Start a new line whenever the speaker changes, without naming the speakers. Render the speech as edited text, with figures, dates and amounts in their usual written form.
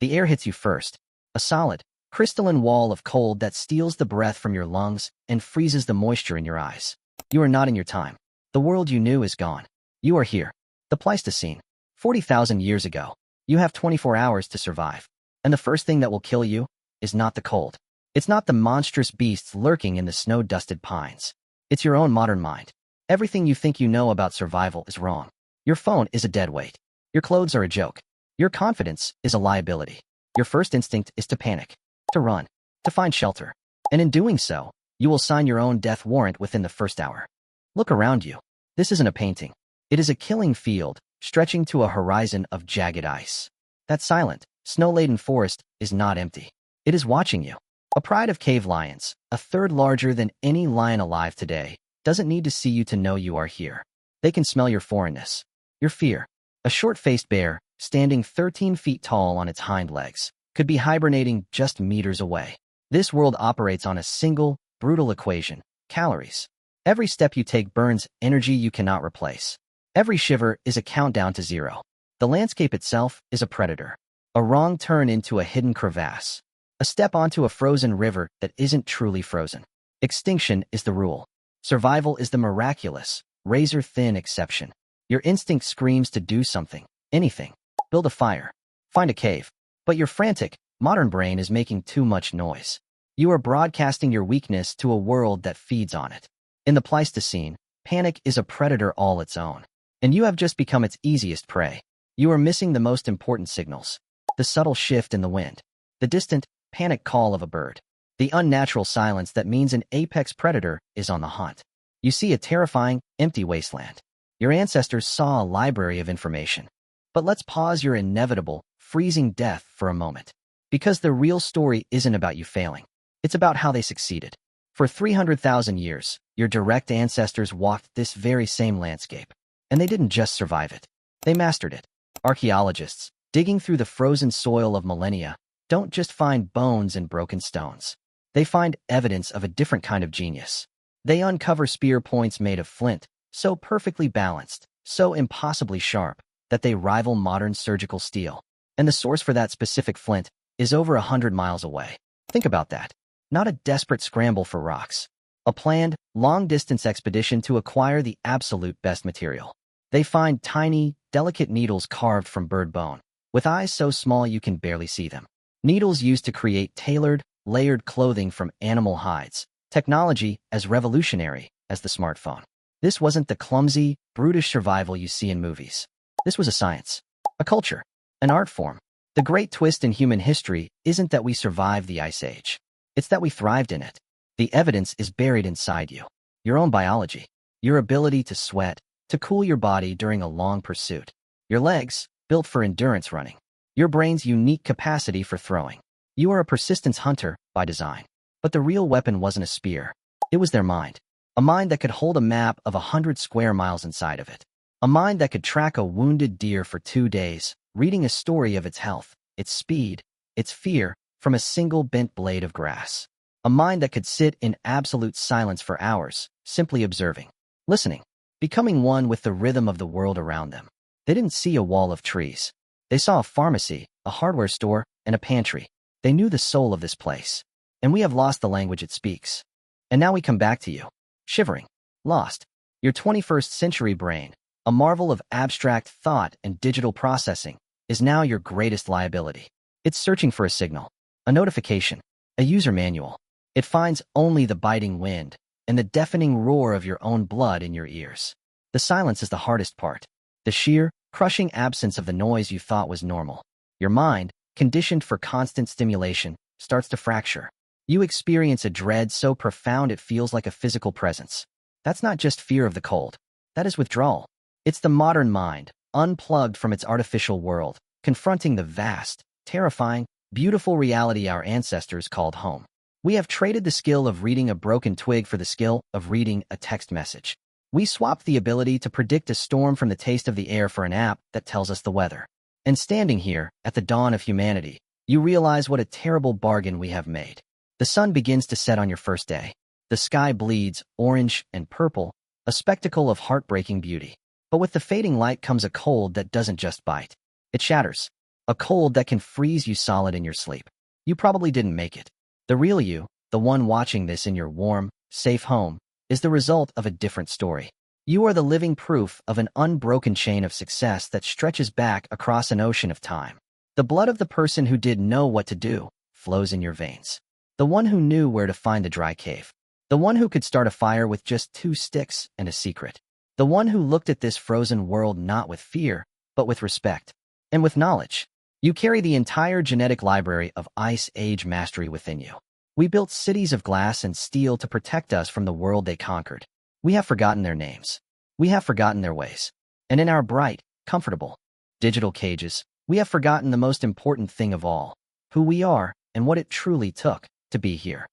The air hits you first, a solid, crystalline wall of cold that steals the breath from your lungs and freezes the moisture in your eyes. You are not in your time. The world you knew is gone. You are here. The Pleistocene. 40,000 years ago. You have 24 hours to survive. And the first thing that will kill you is not the cold. It's not the monstrous beasts lurking in the snow-dusted pines. It's your own modern mind. Everything you think you know about survival is wrong. Your phone is a deadweight. Your clothes are a joke. Your confidence is a liability. Your first instinct is to panic, to run, to find shelter. And in doing so, you will sign your own death warrant within the first hour. Look around you. This isn't a painting. It is a killing field, stretching to a horizon of jagged ice. That silent, snow-laden forest is not empty. It is watching you. A pride of cave lions, a third larger than any lion alive today, doesn't need to see you to know you are here. They can smell your foreignness, your fear. A short-faced bear, standing 13 feet tall on its hind legs, could be hibernating just meters away. This world operates on a single, brutal equation: calories. Every step you take burns energy you cannot replace. Every shiver is a countdown to zero. The landscape itself is a predator. A wrong turn into a hidden crevasse. A step onto a frozen river that isn't truly frozen. Extinction is the rule. Survival is the miraculous, razor-thin exception. Your instinct screams to do something, anything. Build a fire. Find a cave. But your frantic, modern brain is making too much noise. You are broadcasting your weakness to a world that feeds on it. In the Pleistocene, panic is a predator all its own. And you have just become its easiest prey. You are missing the most important signals. The subtle shift in the wind. The distant, panic call of a bird. The unnatural silence that means an apex predator is on the hunt. You see a terrifying, empty wasteland. Your ancestors saw a library of information. But let's pause your inevitable, freezing death for a moment. Because the real story isn't about you failing. It's about how they succeeded. For 300,000 years, your direct ancestors walked this very same landscape. And they didn't just survive it. They mastered it. Archaeologists, digging through the frozen soil of millennia, don't just find bones and broken stones. They find evidence of a different kind of genius. They uncover spear points made of flint, so perfectly balanced, so impossibly sharp, that they rival modern surgical steel. And the source for that specific flint is over 100 miles away. Think about that. Not a desperate scramble for rocks. A planned, long-distance expedition to acquire the absolute best material. They find tiny, delicate needles carved from bird bone, with eyes so small you can barely see them. Needles used to create tailored, layered clothing from animal hides. Technology as revolutionary as the smartphone. This wasn't the clumsy, brutish survival you see in movies. This was a science, a culture, an art form. The great twist in human history isn't that we survived the Ice Age. It's that we thrived in it. The evidence is buried inside you. Your own biology. Your ability to sweat, to cool your body during a long pursuit. Your legs, built for endurance running. Your brain's unique capacity for throwing. You are a persistence hunter by design. But the real weapon wasn't a spear. It was their mind. A mind that could hold a map of 100 square miles inside of it. A mind that could track a wounded deer for 2 days, reading a story of its health, its speed, its fear, from a single bent blade of grass. A mind that could sit in absolute silence for hours, simply observing, listening, becoming one with the rhythm of the world around them. They didn't see a wall of trees. They saw a pharmacy, a hardware store, and a pantry. They knew the soul of this place. And we have lost the language it speaks. And now we come back to you, shivering, lost. Your 21st century brain, a marvel of abstract thought and digital processing, is now your greatest liability. It's searching for a signal, a notification, a user manual. It finds only the biting wind and the deafening roar of your own blood in your ears. The silence is the hardest part. The sheer, crushing absence of the noise you thought was normal. Your mind, conditioned for constant stimulation, starts to fracture. You experience a dread so profound it feels like a physical presence. That's not just fear of the cold. That is withdrawal. It's the modern mind, unplugged from its artificial world, confronting the vast, terrifying, beautiful reality our ancestors called home. We have traded the skill of reading a broken twig for the skill of reading a text message. We swapped the ability to predict a storm from the taste of the air for an app that tells us the weather. And standing here, at the dawn of humanity, you realize what a terrible bargain we have made. The sun begins to set on your first day. The sky bleeds, orange and purple, a spectacle of heartbreaking beauty. But with the fading light comes a cold that doesn't just bite. It shatters. A cold that can freeze you solid in your sleep. You probably didn't make it. The real you, the one watching this in your warm, safe home, is the result of a different story. You are the living proof of an unbroken chain of success that stretches back across an ocean of time. The blood of the person who did know what to do flows in your veins. The one who knew where to find a dry cave. The one who could start a fire with just 2 sticks and a secret. The one who looked at this frozen world not with fear, but with respect. And with knowledge. You carry the entire genetic library of Ice Age mastery within you. We built cities of glass and steel to protect us from the world they conquered. We have forgotten their names. We have forgotten their ways. And in our bright, comfortable, digital cages, we have forgotten the most important thing of all, who we are and what it truly took to be here.